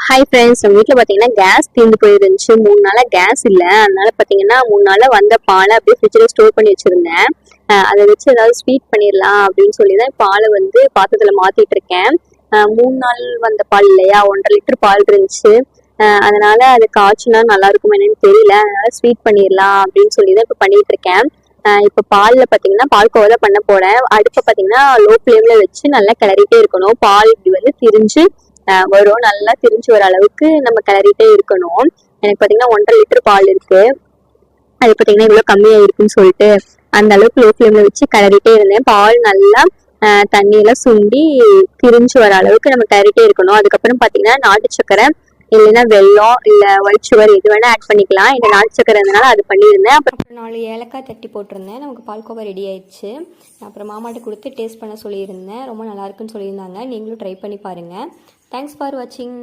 Hi friends, நம்ம வீட்டில் பார்த்தீங்கன்னா கேஸ் தீர்ந்து போயிருந்துச்சு. 3 நாளாக கேஸ் இல்லை. அதனால பார்த்தீங்கன்னா 3 நாளாக வந்த பாலை அப்படியே ஃப்ரிட்ஜில் ஸ்டோர் பண்ணி வச்சுருந்தேன். அதை வச்சு ஏதாவது ஸ்வீட் பண்ணிடலாம் அப்படின்னு சொல்லி தான் பாலை வந்து பாத்திரத்தில் மாற்றிட்டு இருக்கேன். 3 நாள் வந்த பால் இல்லையா, 1.5 லிட்டர் பால் இருந்துச்சு. அதனால அது காய்ச்சினா நல்லா இருக்கும் என்னன்னு தெரியல. அதனால ஸ்வீட் பண்ணிடலாம் அப்படின்னு சொல்லி தான் இப்போ பண்ணிட்டு இருக்கேன். இப்போ பாலில் பார்த்தீங்கன்னா பால்கோவா தான் பண்ண போறேன். அடுப்பை பார்த்தீங்கன்னா லோ ஃப்ளேமில் வச்சு நல்லா கிளறிட்டே இருக்கணும். பால் இப்படி வந்து திரிஞ்சு வரும். நல்லா திரிஞ்சு வர அளவுக்கு நம்ம கிளறிட்டே இருக்கணும். எனக்கு பார்த்தீங்கன்னா 1.5 லிட்டர் பால் இருக்கு. அது பார்த்தீங்கன்னா இவ்வளோ கம்மியாக இருக்குன்னு சொல்லிட்டு அந்த அளவுக்கு லோ ஃப்ளேம்ல வச்சு கிளறிட்டே இருந்தேன். பால் நல்லா தண்ணியெல்லாம் சுண்டி திரிஞ்சு வர அளவுக்கு நம்ம கிளறிட்டே இருக்கணும். அதுக்கப்புறம் பார்த்தீங்கன்னா நாட்டு சக்கரை இல்லைன்னா வெல்லம் இல்லை ஒயிட் சுகர் எது வேணால் ஆட் பண்ணிக்கலாம். இந்த நாட்டு சக்கரை இருந்தனால அது பண்ணியிருந்தேன். அப்புறம் 4 ஏலக்காய் தட்டி போட்டிருந்தேன். நமக்கு பால்கோவா ரெடி ஆயிடுச்சு. அப்புறம் மாமாட்ட கொடுத்து டேஸ்ட் பண்ண சொல்லியிருந்தேன். ரொம்ப நல்லா இருக்குன்னு சொல்லியிருந்தாங்க. நீங்களும் ட்ரை பண்ணி பாருங்கள். தேங்க்ஸ் ஃபார் வாட்சிங்.